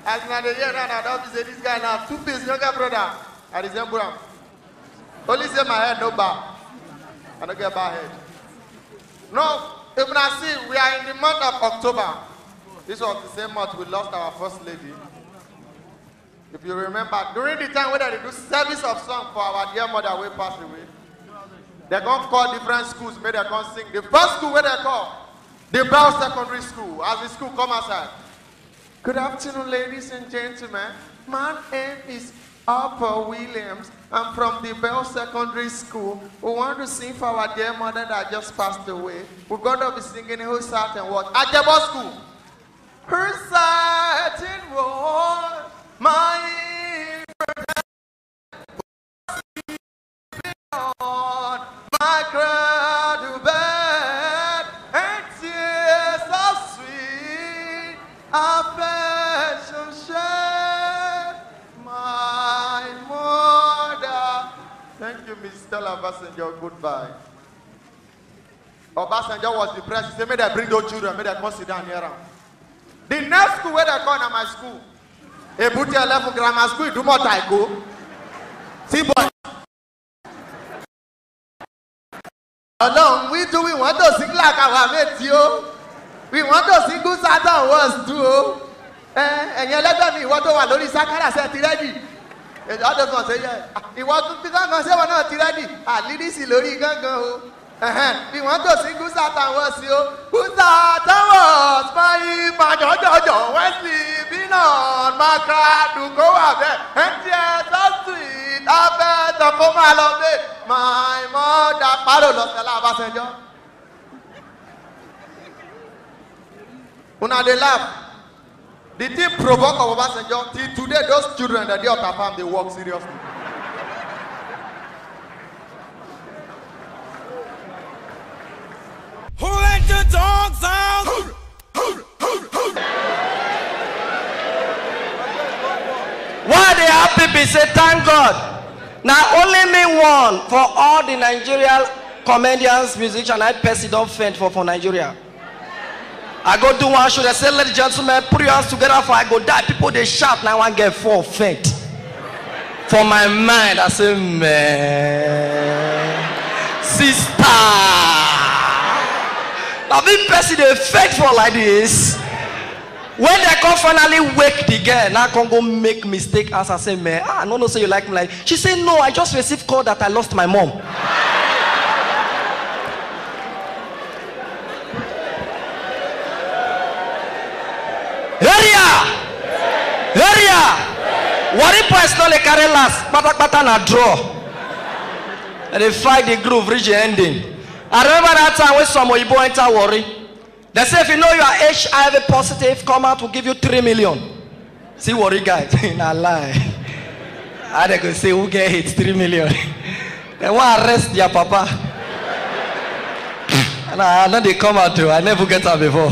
As now the year now, I don't say this guy now, 2 piece younger brother. I resemble him. Only say my head no bar. I don't get bad head. No, if I see, we are in the month of October. This was the same month we lost our first lady. If you remember, during the time when they do service of song for our dear mother who passed away, they gonna call different schools, maybe they gonna sing. The first school where they call, the Bell Secondary School, as the school come outside. Good afternoon, ladies and gentlemen. My name is Upper Williams. I'm from the Bell Secondary School. We want to sing for our dear mother that just passed away. We're going to be singing Who Sat and What? Ajabo School. Who sat and what? My on my cradle bed, and tears so sweet, affection shed, my mother. Thank you, Miss Stella Obasanjo. Goodbye. Obasanjo was depressed. He said, may they bring those children, may they come sit down here. The next school where they come at my school, Ebuti 11 Grammar School, Dumota I go. See, boy. Alone, we want to sing like our mates, yo. We want to sing good Satan words too. And you let me what over Lori Sakara said ready. And others gonna say, yeah. He want to say we're not ready. Ladies Lori Gango. We want to sing good Satan words, yo. Good Satan words, my Jojo, Wesley, Binon, Macra, to go out there. And yes, that's sweet. I bet the Poma love it. My mother, Paro Stella Obasanjo. Una they laugh. The thing provoke of Obasanjo. Till today, those children that they out of farm, they work seriously. Who let the dogs out? Why they happy? Be say thank God. Now only me one for all the Nigerian comedians, musicians, I person don't faint for Nigeria. I go do one show, they say, ladies and gentlemen, put your hands together for I go die. People they shout, now I get 4 faint. For my mind, I say, man, sister. Now this person they faint for like this. When they come finally wake the girl, now can go make mistake answer say, man, no, say you like me like. She say, no, I just received call that I lost my mom. Area! Worry points no le carry last, pata na draw. And they fight the groove, reach the ending. I remember that time when some Oyibo enter worry. They say if you know you are HIV positive, come out, we'll give you 3 million. See worry guys, not lie. I they go say who get hit 3 million. They want to arrest their papa. And I know they come out too. I never get out before.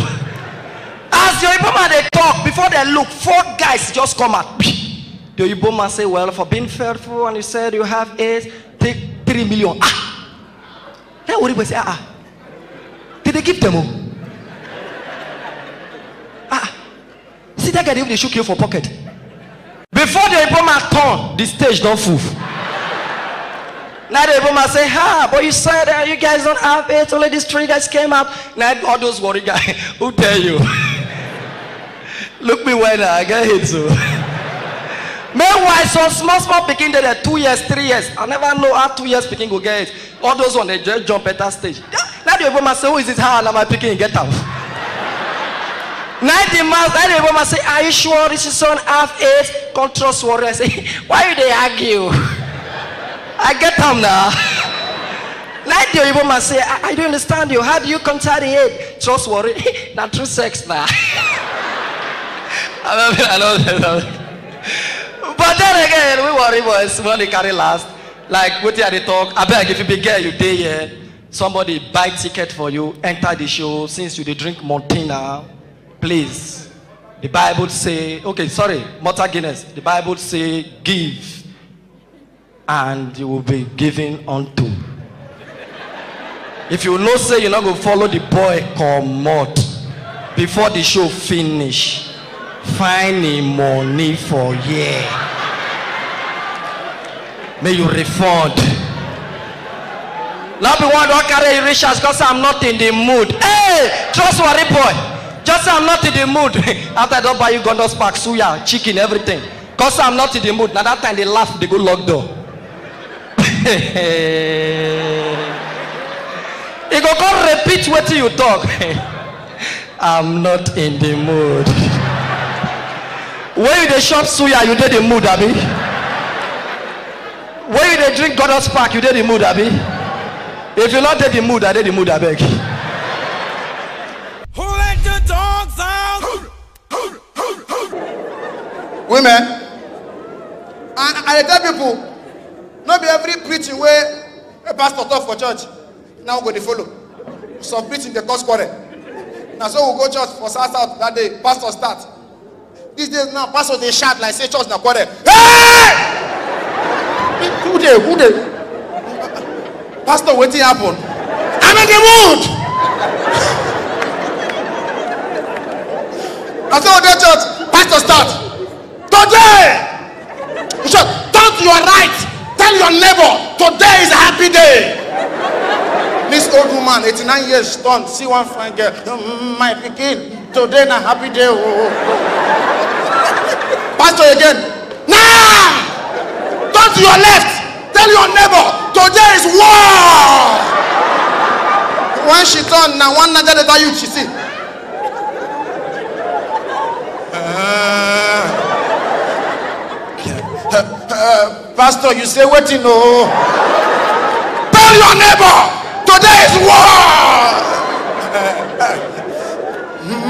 As the Oyibo man they talk, before they look, 4 guys just come out. The Oyibo man say, well, for being faithful and you said you have AIDS, take 3 million. Hey, Oyibo say, did they give them? See that guy, they shook you for pocket. Before the Oyibo man turn, the stage don't move. Now the Oyibo man say, but you said you guys don't have AIDS, only these 3 guys came out. Now all those worry guys, who tell you? Look me when I get hit so. Meanwhile, some small picking there 2 years, 3 years. I never know how 2 years picking will get it. All those ones they just jump at that stage. Now the Oyibo man say, who is it? How am I picking? Get out. 90 months, now the Oyibo man say, are you sure this is son have AIDS? Can't trust worry. I say, why do they argue? I get them now. Now the Oyibo man say, I don't understand you. How do you contact the AIDS? Trust worry. Not through sex now. I know. But then again, we worry boys when they carry last. Like what they talk, I beg if you be girl, you day here, somebody buy ticket for you, enter the show. Since you drink Montana, please. The Bible say, okay, sorry, Malta Guinness. The Bible say, give, and you will be given unto. If you know say you're not going to follow the boy, come out before the show finish. Finding money for year. May you refund. Now be one don't carry riches because I'm not in the mood. Hey, trust worry boy. Just say I'm not in the mood. After I don't buy you Gondos Park, suya, chicken, everything. Because I'm not in the mood. Now that time they laugh, they go lock door. You go come repeat what you talk. I'm not in the mood. When you dey shop suya, you dey the mood, abi? When you dey drink Gondos Park, you dey the mood, abi? If you not dey the mood, I dey the mood, I beg. Who let the dogs out? Women, I tell people, not be every preaching where a pastor talk for church. Now we go to follow. Some preaching they cause quarrel. Now so we go church for South that day. Pastor start. These days now, pastor they shout like say church na quarrel. Hey! Who dey? Pastor, wetin happen? I'm in the mood. I saw that church. Pastor start. Today, you should turn to your right. Tell your neighbor, today is a happy day. This old woman, 89 years, stunned. See one fine girl. My pikin, today is a happy day. Oh. Pastor again. Now, turn to your left. Tell your neighbor, today is war. When she turned, now one another youth, she see. Pastor, you say what you know. Tell your neighbor, today is war.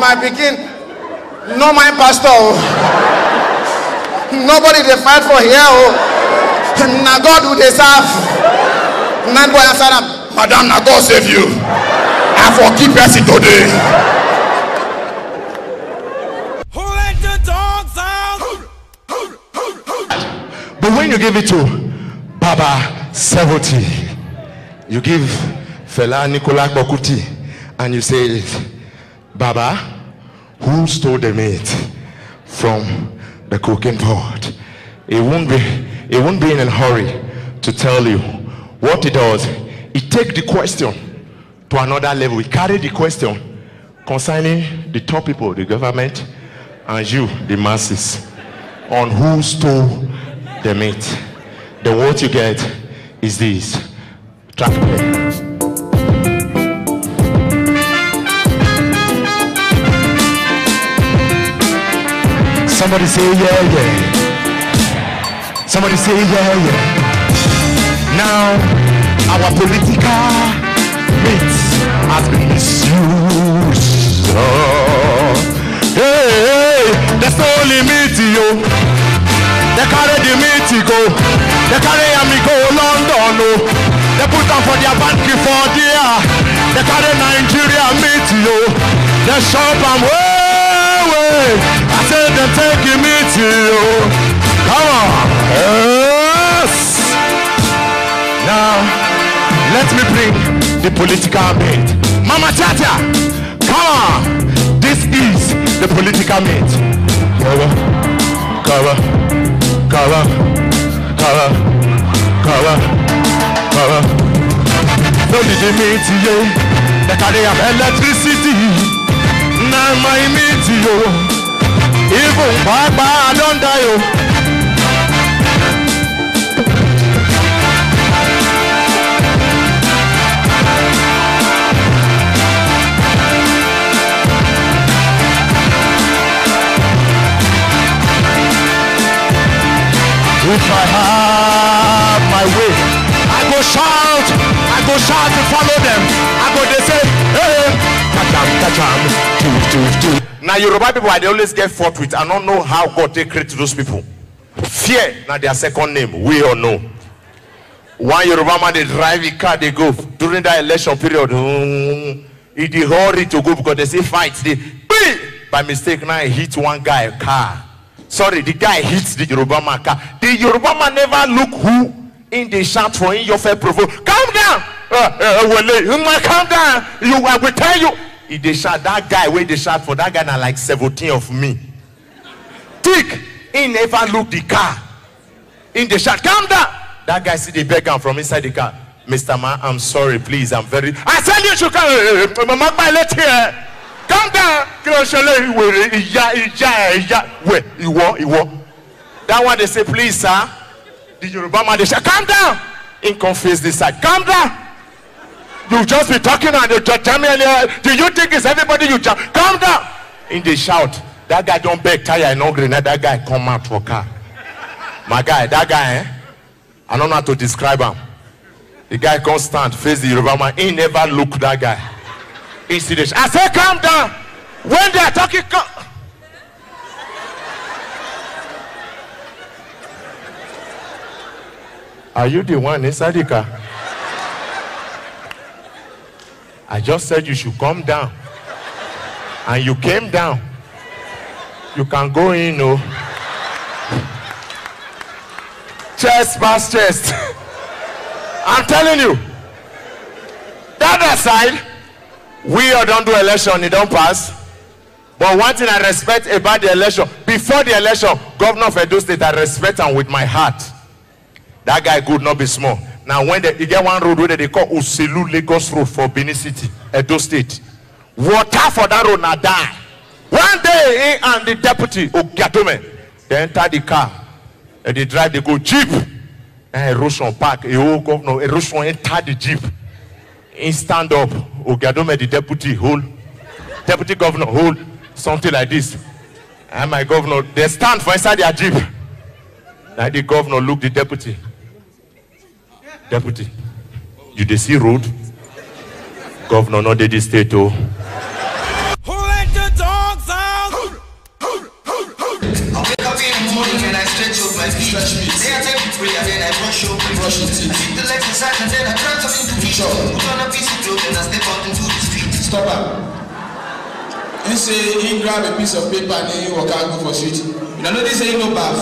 My pikin, no mind pastor. Nobody they fight for here. Now God will they serve. Nan boy answer them, Madam, now God save you. I forgive person today. Who let the dogs out? But when you give it to Baba 70, you give Fela Nicolas Bokuti, and you say, Baba, who stole the meat from the cooking pot? It won't be in a hurry to tell you what it does. It takes the question to another level. We carry the question concerning the top people, the government, and you, the masses, on who stole the meat. Then what you get is this. Track play. Somebody say yeah, yeah. Somebody say yeah, yeah. Now our political mates has been misused. Hey, there's no limit, yo. They carry the meat go. They carry me go London, no. They put on for their bank for there. They carry Nigeria meat, yo. They shop and way. I said they take the meat, yo. Come on. Yes. Now, let me bring the political meat. Mama Chacha, come on. This is the political meat. Cover. No need the meat, yo. They carry up electricity. Now my meat, yo. Even Baba, I don't die, yo. If I have my way, I go shout to follow them. I go, they say, hey, kacham. Now Yoruba people, they always get fought with. I don't know how God take credit to those people. Fear, now their second name, we all know. One Yoruba man, they drive a car, they go. During that election period, he hurry to go because they say fights. They, by mistake, now he hit one guy, car. Sorry, the guy hits the Yoruba man car. The Yoruba man never look who in the shout for in your fair provoke. Calm down. Calm down. I will tell you. If they shout that guy, where they shout for that guy, now like 17 of me. Thick. He never looked the car. In the shot, calm down. That guy see the beggar from inside the car. Mr. Man, I'm sorry, please. I'm very. I said you should come. Calm down. That one they say, please, sir. The Yoruba man they say, calm down. In confess this side. Calm down. You just be talking and you tell me. Do you think it's everybody you jump? Calm down. In the shout, that guy don't beg tire and no grenade. That guy come out for car. My guy, that guy, I don't know how to describe him. The guy can't stand, face the Yoruba man. He never look that guy. I say, calm down. When they are talking, are you the one inside the car? I just said you should come down. And you came down. You can go in, no. Chest past chest. I'm telling you. That aside, we all don't do election, it don't pass. But one thing I respect about the election, before the election, Governor of Edo State, I respect him with my heart. That guy could not be small. Now when you get one road where they call Oselu Lagos Road for Benin City, Edo State. Water for that road now die. One day, he and the deputy, Ogiatome, they enter the car. And they drive, they go jeep. And Erosion Park, a whole governor, Erosion enter the jeep. He stand up. Ogiatome, the deputy, hold. Deputy governor, hold. Something like this. And my governor, they stand for inside their jeep. Now the governor look the deputy. Deputy, you dey see road? Governor not dey the state oh. Who let the dogs out? I wake up in the morning and I stretch up my feet. Then I take a prayer, then I brush up and brush it. I keep the legs inside and then I turn something to eat. Put on a piece of clothes and I step out into the street. Stop am. He say he grab a piece of paper and then he walk out go for street. You don't know this say he no bath.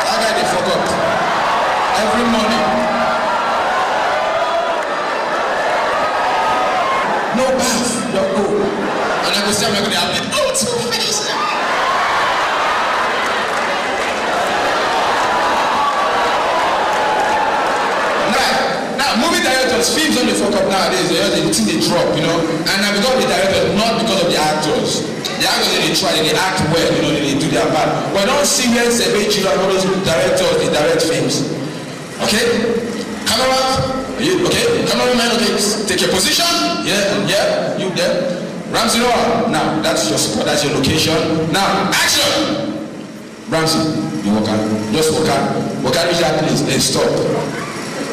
That guy they fuck up. Every morning. No bath, no go. And I go say I'm going to have it out to face. Now, movie directors, films don't they fuck up nowadays. They think they drop, you know. And now because of the directors, not because of the actors. The actors they try, they act well, you know, they do their part. But don't see where Sebechi and all those directors, they direct films. Okay? Camera, you okay? Cameraman, okay, take your position. Yeah, you there. Ramsey Noah. Now, that's your spot, that's your location. Now, action! Ramsey, you walk out. Just walk out. Walk out, reach that place, then stop.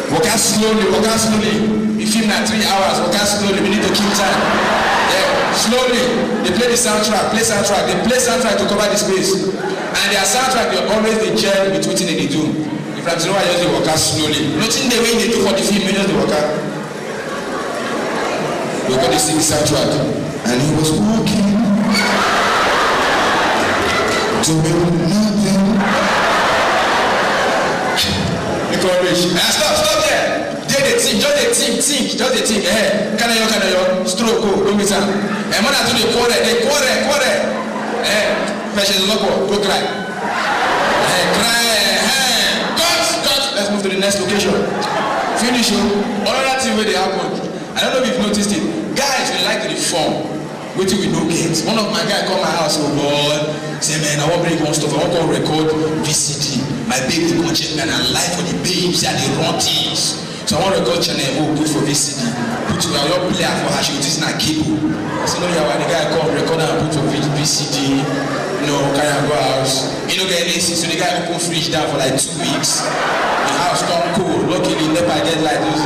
Walk out slowly, walk out slowly. You film that 3 hours, walk out slowly, we need to keep time. Yeah, slowly. They play the soundtrack, they play soundtrack to cover the space. And their soundtrack, they always the gel between what they do. If Ramsey Noah just walk out slowly. Nothing the way they do for the film, they just walk out. Look at this soundtrack. And he was walking. Doing nothing. Stop there. Just they think. Can I stroke, go with them. And when I do the quarter. Patience local, go cry. Cut. Let's move to the next location. Finish you. Another thing where they happen. I don't know if you've noticed it. Guys, we like to reform. Wait till we know games. One of my guys come my house, oh God, say man, I want to break one stuff. I want to record VCD. My baby go check and I like for the babes and the run things. So I want to record channel. Oh, good for VCD. Put to your player for her. She was not cable. So no, yeah, the guy come record and put for VCD. You know, carry and go house. You know, get AC. So the guy open fridge down for like 2 weeks. The house come cool. Luckily, never get like those.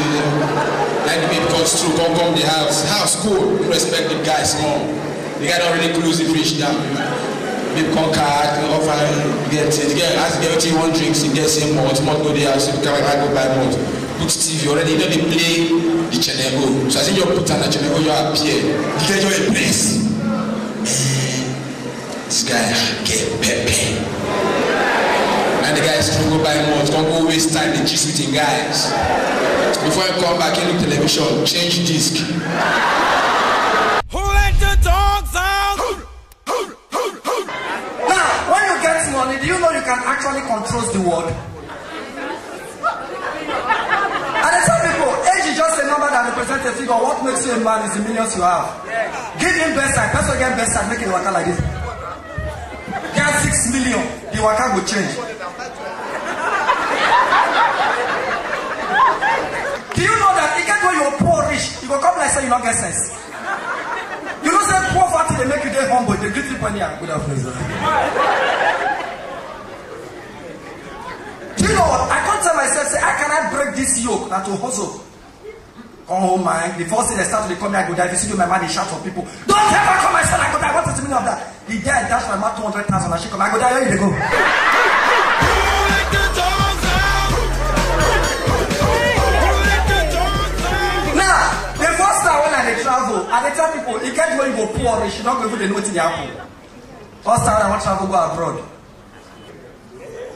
Like the baby comes through, come the house. House cool. Respect the guy small. The guy don't really close the fridge down. Baby come card, offer, get it. As you get what you want drinks, you get same malt. Malt go the house, you can go buy malt. Put TV already, you know they play the channel. So I think you put on the channel, you appear. You get your place. This guy get pepe. And the guys can go buy malt, can't go waste time, they gist with guys. Before you come back in the television, change disc. Who let the dogs out? can actually control the world. And I tell people, age is just a number that represents a figure. What makes you a man is the millions you have. Give him best side. Person get best side, make it work like this. Get 6 million, the worker will change. Do you know that even when you're poor rich, you go come like say you don't get sense. You know say poverty they make you get humble, they greet people here. Good afternoon, sir. Do you know what? I can't tell myself, say, how can I break this yoke that will hustle? Come home, man. The first thing they start to come here, I go die. If you see my man, they shout for people. Don't ever come my son, I go die. What is the meaning of that? He died, that's my man 200,000. I should come. I go die, where you go? Now, the first time when I travel, I tell people, you can't go you go poor, you should not go even know what in the apple. First time I want to travel, go abroad.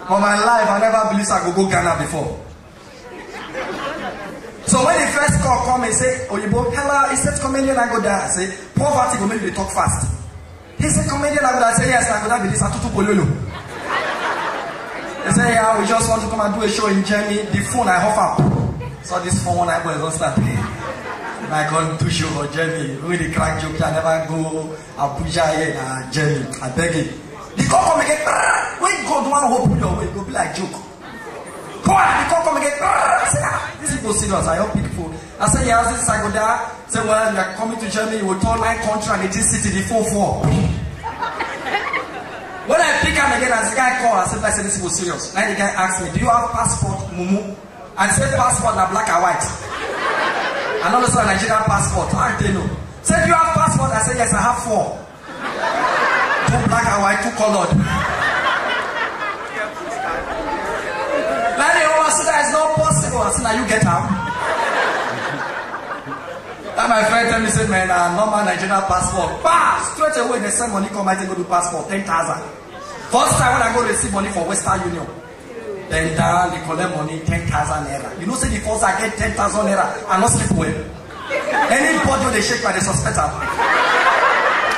For my life, I never believed I could go Ghana before. So when the first call come and say, Oyibo, hello, he said comedian I go there. I say, poverty will make you talk fast. He said comedian I go there. I say, yes, I go there with this Atutu Pololo. They say, yeah, we just want to come and do a show in Germany. The phone I offer. So this phone I go and start paying. I go to show for Germany. With the crack joke, I never go Abuja here in Germany. I beg it. The call come again. When God want to open your way, go be like joke. Come on, the call come again. I say, this is so serious. I help people. I say, yeah, this is I go there. Say, well, you are coming to Germany. You will turn 9 country and this city, the 4-4. When I pick him again, as the guy call, I said, this is so serious. Now the guy asked me, do you have passport, Mumu? I said, passport, na black and white. And also a Nigerian passport. How do you know? Said, do you have passport? I said, yes, I have 4. 2 black and white, 2 colored. Now they always say that it's not possible. I said, now you get out. And my friend tell me, say, man, normal Nigerian passport. Bah! Straight away, they send money, come, I take go to passport, 10,000. First time when I go receive money for Western Union, then they collect money, 10,000 naira. You know, say the first I get 10,000 naira, I not sleep well. Anybody they shake by the suspect.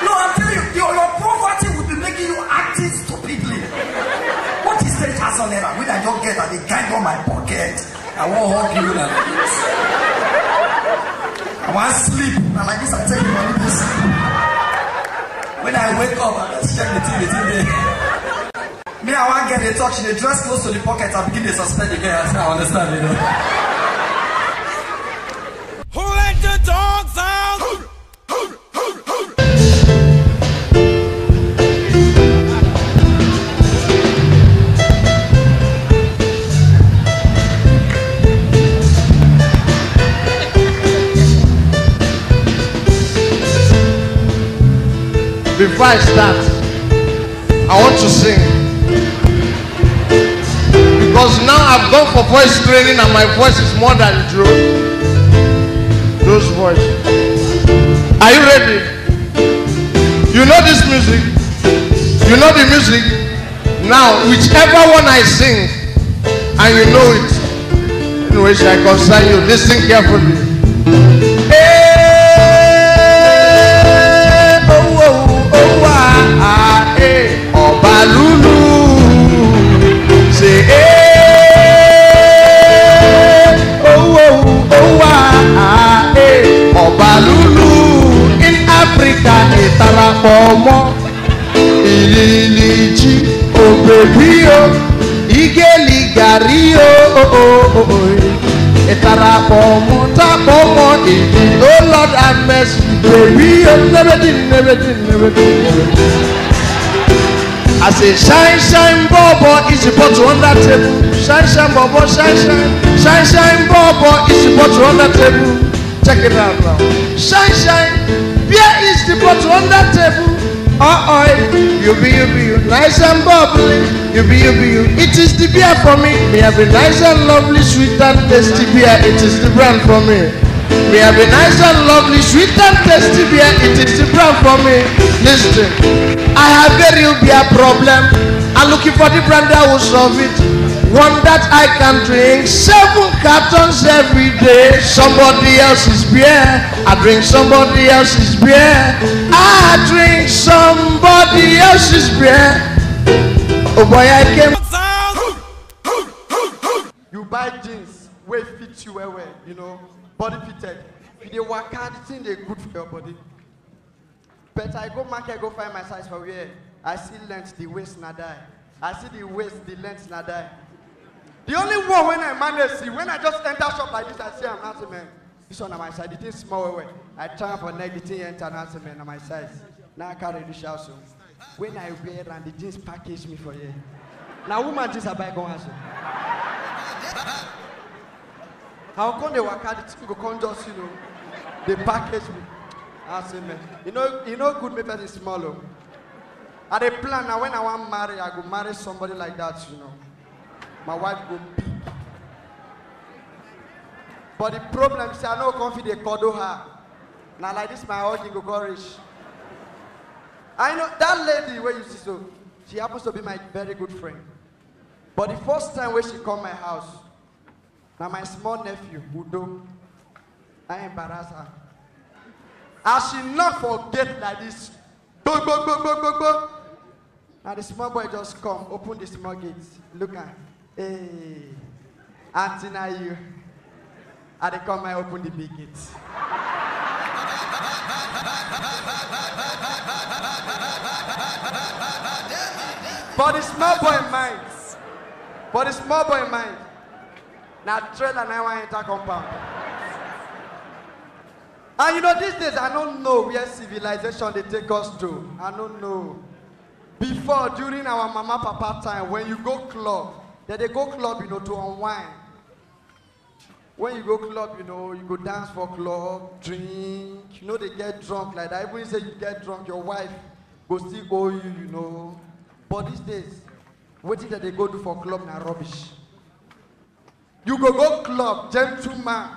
No, I'm telling you, your poverty will be making you acting stupidly. What is 10,000 naira? When I don't get that, they gang on my pocket. I won't hug you like this. I want to sleep. And like this, I take money to sleep. When I wake up, I just check the TV there. Me, I want to get the touch, they dress close to the pocket, I begin to suspect the guy. I understand, you know. Who let the dogs out? Before I start, I want to sing. Because now I've gone for voice training and my voice is more than those voices. Are you ready? You know this music? You know the music? Now, whichever one I sing, and you know it, in which I concern you, listen carefully. Obalulu, say Obalulu in Africa, Italapomo, Ililichi, Obebio, Igeligario, Italapomo, Tapomo, oh Lord have mercy, baby, never. I say shine, shine, bobo, is the bottle on that table. Shine, shine, bobo, shine, shine. Shine, shine, bobo, is the bottle on that table. Check it out now. Shine, shine, beer is the bottle on that table. You be, nice and bubbly. You be, it is the beer for me. Me have a nice and lovely, sweet and tasty beer. It is the brand for me. Me have a nice and lovely, sweet and tasty beer. It is the brand for me. Listen, I have a real beer problem. I'm looking for the brand that will solve it. One that I can drink 7 cartons every day. Somebody else's beer. I drink somebody else's beer. I drink somebody else's beer. Oh boy, I came. buy jeans wey fit you well, you know, body fitted. If you dey waka, the thing dey good for your body. But I go market, go find my size for where I see length, the waist na die. I see the waist, the length na die. The only one when I manage see, when I just enter shop like this, I see I'm not man. This one on my side, the thing small way. I try for neck, the thing enter not man on my size. Now I carry the shout so. When I wear and the jeans package me for here. Now woman jeans I buy go answer. How come they work out the thing go come just, you know, they package me. I say man, you know good me person small. Oh. I dey plan now when I want marry, I go marry somebody like that, you know. My wife go big. But the problem is I no confident cuddle her. Now like this my husband go rich. I know that lady where you see so, she happens to be my very good friend. But the first time when she come my house, now my small nephew, Udo, I embarrass her. As she not forget like this, go. Now the small boy just come, open the small gate, look at, hey, auntie now you. And they come and open the big gate. But the small boy mind. Now trailer now I enter compound. And you know these days I don't know where civilization they take us to. I don't know. Before, during our mama papa time, when you go club, they go club, you know, to unwind. When you go club, you know, you go dance for club, drink, you know, they get drunk like that. Even if you say you get drunk, your wife go still owe you, you know. But these days, what is that they go do for club now rubbish? You go club, gentleman.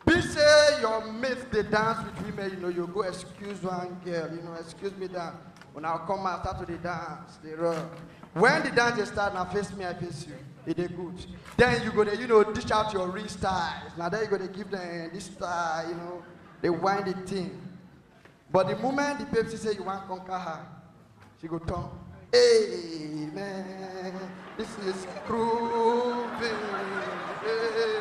Be say your mates, they dance with women, you know, you go excuse one girl, you know, excuse me that. When I come out, start to the dance, they run. When the dance start, now face me, I face you. It is good. Then you go to, you know, dish out your real styles. Now then you go to give them this style, you know, they wind the thing. But the moment the Pepsi say you want to conquer her, she go turn. Hey, man, this is groovy. Hey.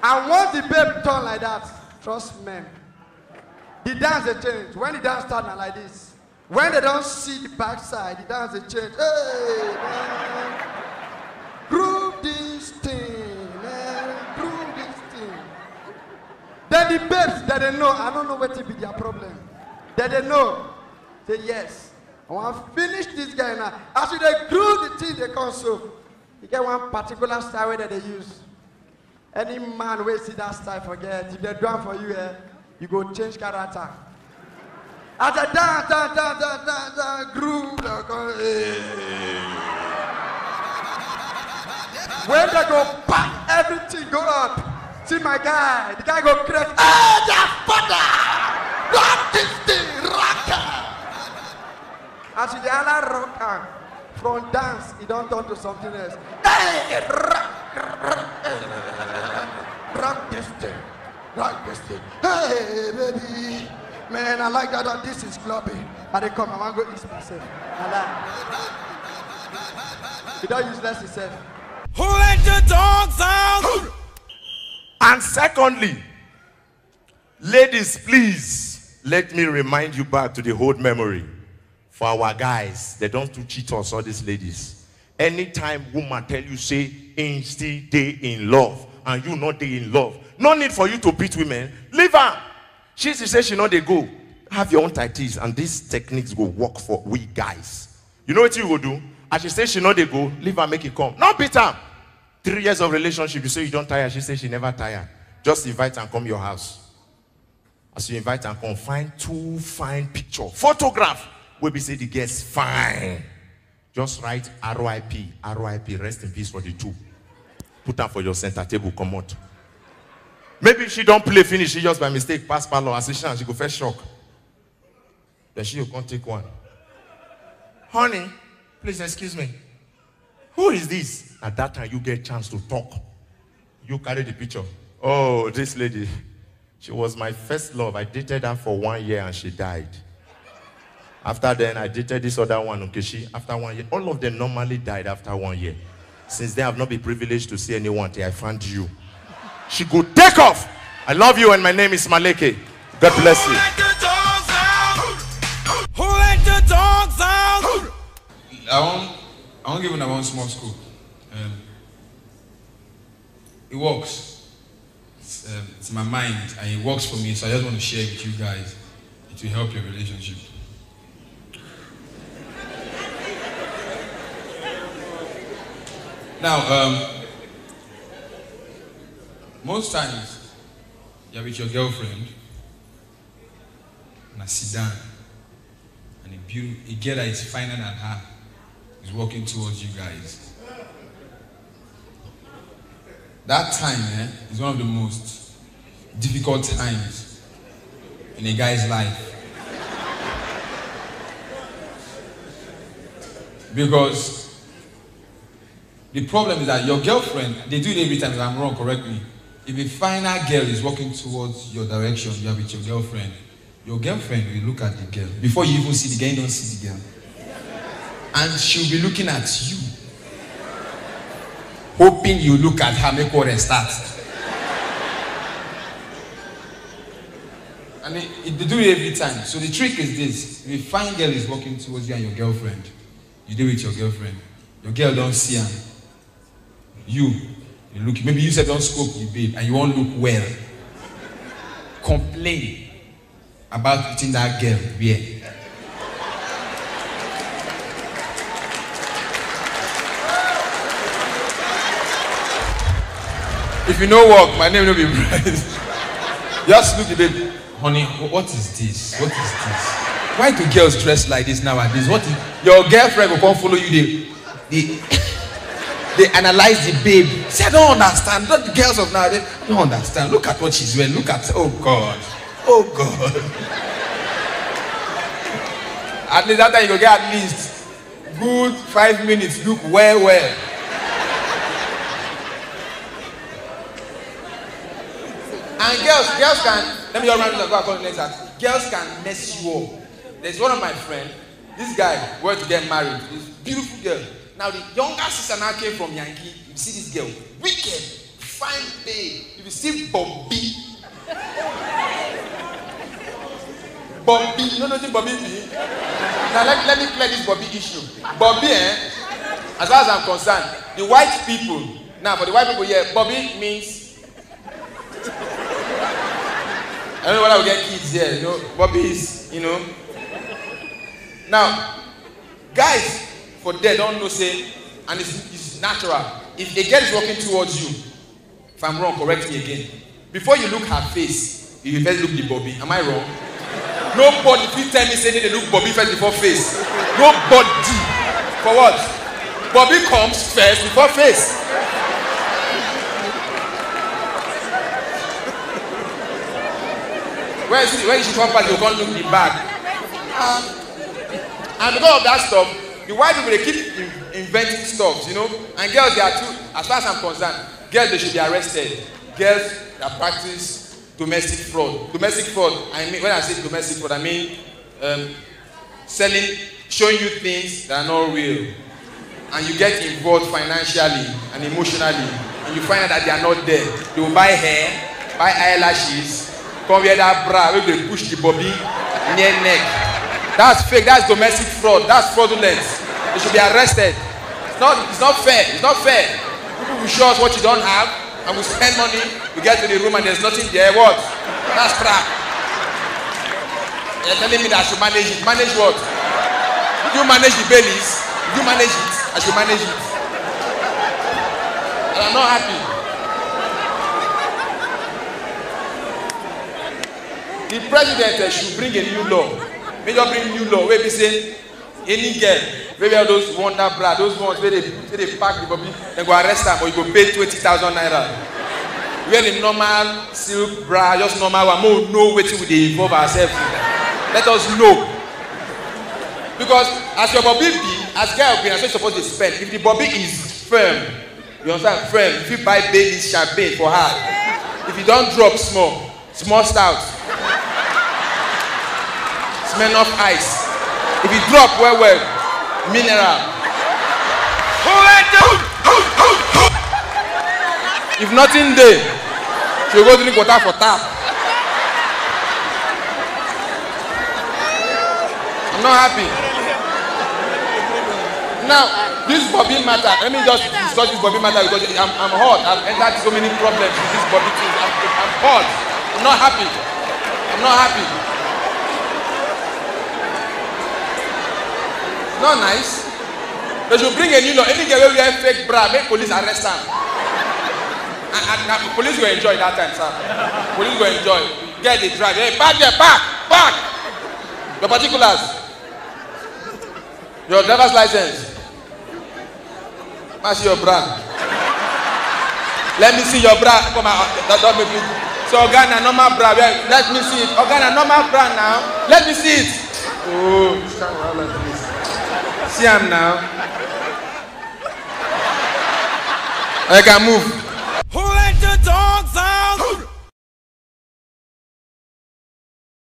And once the babe turn like that, trust me, the dance they change. When the dance start now like this, when they don't see the backside, the dance they change. Hey, man, groove this thing, man, groove this thing. Then the babes that they know, I don't know what to be their problem. That they know, say yes. I want to finish this guy now. After they groove the thing, they come so. You get one particular style that they use. Any man will see that style, forget. If they drum for you, you go change character. As a dance, groove, when they go back, everything go up. See my guy, the guy go crazy. Hey, their father! Rock this thing, rocker! As the other rocker, from dance, he don't turn to something else. Hey, rock this thing, rock this thing. Hey, baby. Man, I like that this is clubbing. And they come, I want to go eat myself. I like. He don't use less himself. Who let the dogs out? And secondly, ladies, please let me remind you back to the old memory. For our guys, they don't do cheat us, all these ladies. Anytime woman tell you say, ain't still they in love, and you not they in love, no need for you to beat women. Leave her. She say she know they go. Have your own tactics, and these techniques go work for we guys. You know what you will do? As she say she know they go, leave her, make it come. Not beat her. 3 years of relationship, you say you don't tire. She say she never tire. Just invite and come your house. As you invite and come, find 2 fine picture, photograph. Where we say the guest fine. Just write RIP, RIP, rest in peace for the 2. Put them for your center table, come out. Maybe she don't play finish, she just by mistake pass parlor assistant, she go first shock. Then she will come take one. Honey, please excuse me. Who is this? At that time you get chance to talk. You carry the picture. Oh, this lady. She was my first love. I dated her for 1 year and she died. After then, I dated this other one, Nkechi, after 1 year. All of them normally died after 1 year. Since then, I've not been privileged to see anyone till I found you. She go take off. I love you, and my name is Maleke. God bless you. Who let the dogs out? I want to give you one small scoop. It works. It's my mind, and it works for me, so I just want to share it with you guys. It will help your relationship. Now, most times, you're with your girlfriend, and I sit down, and a girl that is finer than her is walking towards you guys. That time is one of the most difficult times in a guy's life. Because the problem is that your girlfriend, they do it every time. If I'm wrong, correct me. If a finer girl is walking towards your direction, you are with your girlfriend will look at the girl. Before you even see the girl, you don't see the girl. And she'll be looking at you, hoping you look at her, make her start. And they do it every time. So the trick is this. If a fine girl is walking towards you and your girlfriend, you do it with your girlfriend. Your girl don't see her. You look, maybe you said don't scope you, babe, and you won't look well. Complain about eating that girl, yeah. If you know work, my name will be bright. Just look at it. Honey, what is this? What is this? Why do girls dress like this nowadays? What is, your girlfriend will come follow you, they analyze the babe. See, I don't understand. Not the girls of nowadays. I don't understand. Look at what she's wearing. Look at, oh God. Oh God. At least that time you go get at least good 5 minutes. Look well. And girls can, let me go around and go and call the next act. Girls can mess you up. There's one of my friends, this guy wanted to get married, this beautiful girl. Now the younger sister now came from Yankee. You see this girl, wicked, fine babe. You see Bobby. Bobby, you know nothing Bobby be? Now let me clear this Bobby issue. Bobby, as far as I'm concerned, the white people, now for the white people here, Bobby means, I don't know whether we get kids here, you know, Bobby is, you know. Now, guys, for them don't know say, and it's natural. If a girl is walking towards you, if I'm wrong, correct me again. Before you look her face, you first look the Bobby. Am I wrong? Nobody, if you tell me say they look Bobby first before face. Nobody. For what? Bobby comes first before face. When she comes back, you can't look the back. And because of that stuff, the white people, they keep inventing stuff, you know. And girls, they are too, as far as I'm concerned, girls, they should be arrested. Girls that practice domestic fraud. Domestic fraud, I mean, when I say domestic fraud, I mean showing you things that are not real. And you get involved financially and emotionally. And you find out that they are not there. They will buy hair, buy eyelashes, come wear that bra, where they push the bobby near neck. That's fake, that's domestic fraud, that's fraudulent. They should be arrested. It's not fair, it's not fair. People will show us what you don't have, and we spend money, we get to the room and there's nothing there, what? That's trap. You're telling me that I should manage it. Manage what? Did you manage the Baileys? Did you manage it? I should manage it. And I'm not happy. The president should bring a new law. Maybe bring new law where we say any girl, maybe all those wonder bra, those ones where they pack the bobby, then go arrest them or you go pay 20,000 naira. Wear the normal silk bra, just normal one. More know what we involve ourselves in. Let us know. Because as your bobby be, as girl be, as you're supposed to spend. If the bobby is firm, you understand, firm. If you buy Baileys champagne for her, if you don't drop small stout. Smell of ice. If you drop well, mineral. Who let the If nothing there, she will go drink water for tap. I'm not happy. Now, this Bobby matter, let me just discuss this Bobby matter because I'm hot. I've entered so many problems with this Bobby thing. I'm hot. I'm not happy. I'm not happy. Not nice. They should bring a new law. Any girl who wear fake bra, make police arrest her. And police will enjoy that time, sir. Police will enjoy. Get the drive. Hey, park there, park. Your particulars. Your driver's license. Let me see your bra. Let me see your bra. Come on, don't make me. So, Ghana, normal bra. Let me see it. Ghana, normal bra now. Let me see it. Oh, see him now. I can move.